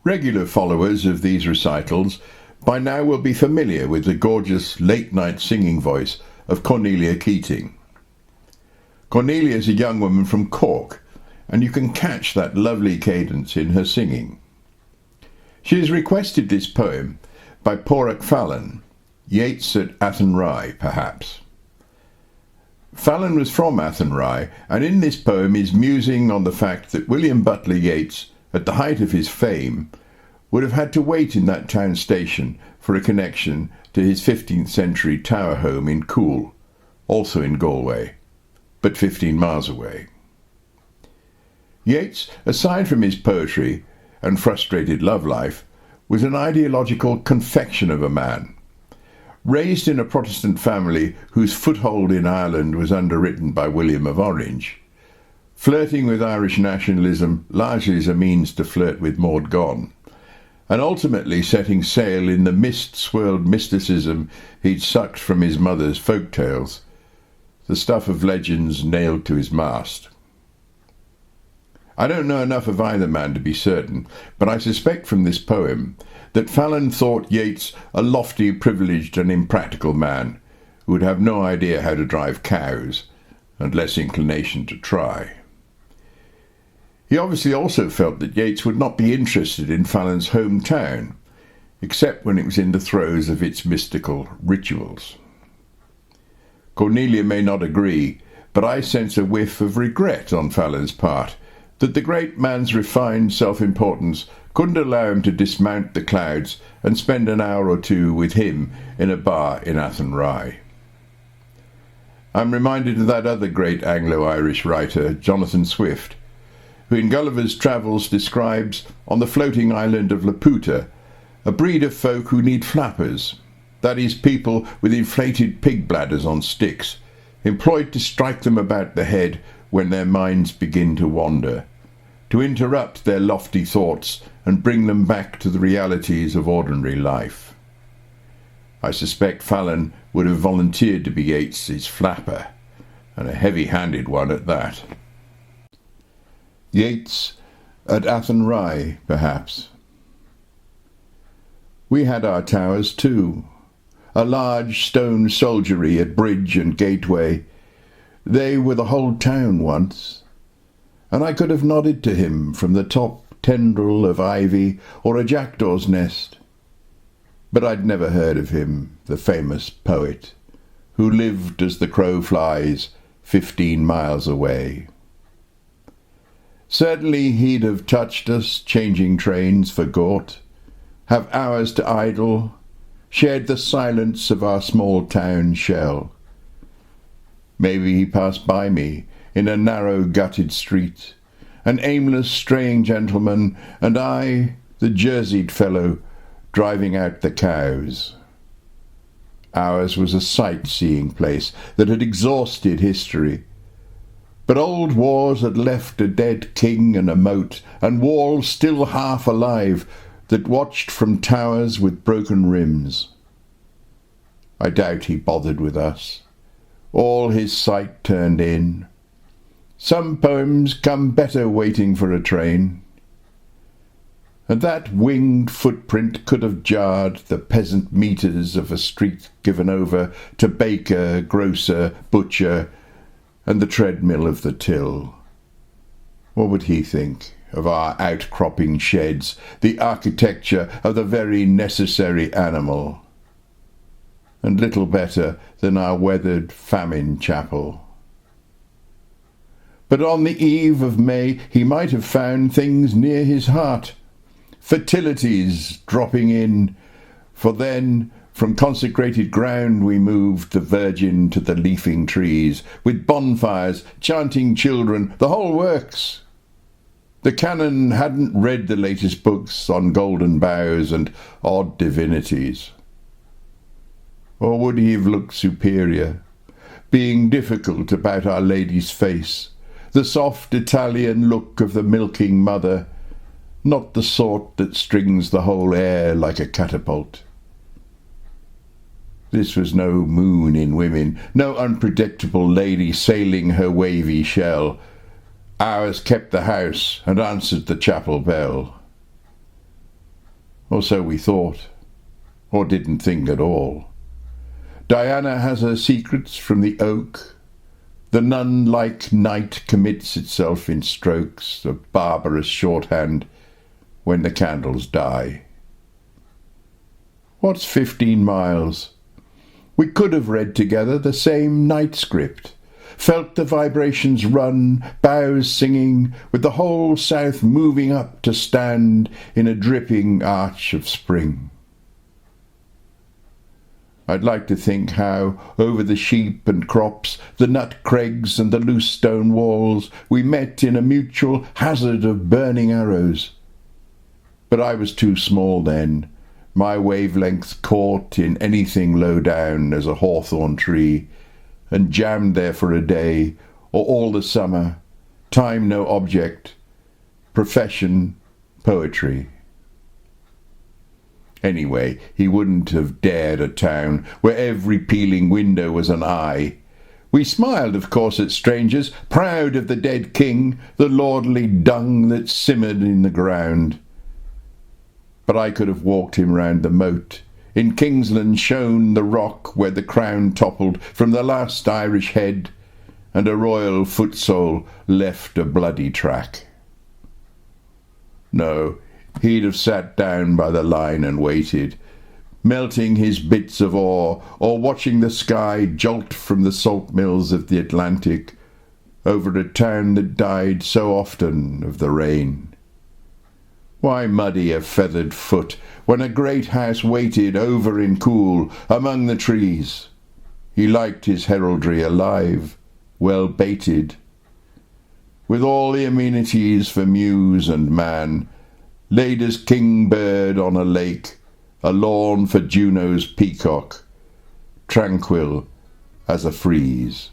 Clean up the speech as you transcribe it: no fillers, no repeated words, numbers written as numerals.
Regular followers of these recitals by now will be familiar with the gorgeous late-night singing voice of Cornelia Keating. Cornelia is a young woman from Cork, and you can catch that lovely cadence in her singing. She has requested this poem by Padraic Fallon, Yeats at Athenry Perhaps. Fallon was from Athenry, and in this poem is musing on the fact that William Butler Yeats, at the height of his fame, would have had to wait in that town station for a connection to his 15th century tower home in Coole, also in Galway, but 15 miles away. Yeats, aside from his poetry and frustrated love life, was an ideological confection of a man. Raised in a Protestant family whose foothold in Ireland was underwritten by William of Orange, flirting with Irish nationalism largely as a means to flirt with Maud Gonne, and ultimately setting sail in the mist-swirled mysticism he'd sucked from his mother's folk tales, the stuff of legends nailed to his mast. I don't know enough of either man to be certain, but I suspect from this poem that Fallon thought Yeats a lofty, privileged and impractical man who would have no idea how to drive cows and less inclination to try. He obviously also felt that Yeats would not be interested in Fallon's hometown, except when it was in the throes of its mystical rituals. Cornelia may not agree, but I sense a whiff of regret on Fallon's part that the great man's refined self-importance couldn't allow him to dismount the clouds and spend an hour or two with him in a bar in Athenry. I'm reminded of that other great Anglo-Irish writer, Jonathan Swift, who in Gulliver's Travels describes, on the floating island of Laputa, a breed of folk who need flappers, that is, people with inflated pig bladders on sticks, employed to strike them about the head when their minds begin to wander, to interrupt their lofty thoughts and bring them back to the realities of ordinary life. I suspect Fallon would have volunteered to be Yeats's flapper, and a heavy-handed one at that. Yeats at Athenry, perhaps. We had our towers too, a large stone soldiery at bridge and gateway. They were the whole town once, and I could have nodded to him from the top tendril of ivy or a jackdaw's nest. But I'd never heard of him, the famous poet, who lived as the crow flies 15 miles away. Certainly he'd have touched us, changing trains for Gort, have hours to idle, shared the silence of our small town shell. Maybe he passed by me in a narrow gutted street, an aimless straying gentleman, and I, the jerseyed fellow, driving out the cows. Ours was a sight-seeing place that had exhausted history, but old wars had left a dead king and a moat, and walls still half alive that watched from towers with broken rims. I doubt he bothered with us. All his sight turned in. Some poems come better waiting for a train. And that winged footprint could have jarred the peasant meters of a street given over to baker, grocer, butcher, and the treadmill of the till. What would he think of our outcropping sheds, the architecture of the very necessary animal? And little better than our weathered famine chapel. But on the eve of May he might have found things near his heart, fertilities dropping in, for then from consecrated ground we moved the Virgin to the leafing trees, with bonfires, chanting children, the whole works. The canon hadn't read the latest books on golden boughs and odd divinities. Or would he have looked superior, being difficult about Our Lady's face, the soft Italian look of the milking mother, not the sort that strings the whole air like a catapult. This was no moon in women, no unpredictable lady sailing her wavy shell. Ours kept the house and answered the chapel bell. Or so we thought, or didn't think at all. Diana has her secrets from the oak. The nun-like night commits itself in strokes of barbarous shorthand when the candles die. What's 15 miles? We could have read together the same night script, felt the vibrations run, boughs singing, with the whole south moving up to stand in a dripping arch of spring. I'd like to think how, over the sheep and crops, the nut crags and the loose stone walls, we met in a mutual hazard of burning arrows. But I was too small then, my wavelength caught in anything low down as a hawthorn tree, and jammed there for a day, or all the summer, time no object, profession poetry. Anyway, he wouldn't have dared a town where every peeling window was an eye. We smiled, of course, at strangers, proud of the dead king, the lordly dung that simmered in the ground. But I could have walked him round the moat. In Kingsland shone the rock where the crown toppled from the last Irish head, and a royal footsole left a bloody track. No, he'd have sat down by the line and waited, melting his bits of ore, or watching the sky jolt from the salt mills of the Atlantic over a town that died so often of the rain. Why muddy a feathered foot when a great house waited over in cool among the trees? He liked his heraldry alive, well baited, with all the amenities for muse and man, laid as king bird on a lake, a lawn for Juno's peacock, tranquil as a frieze.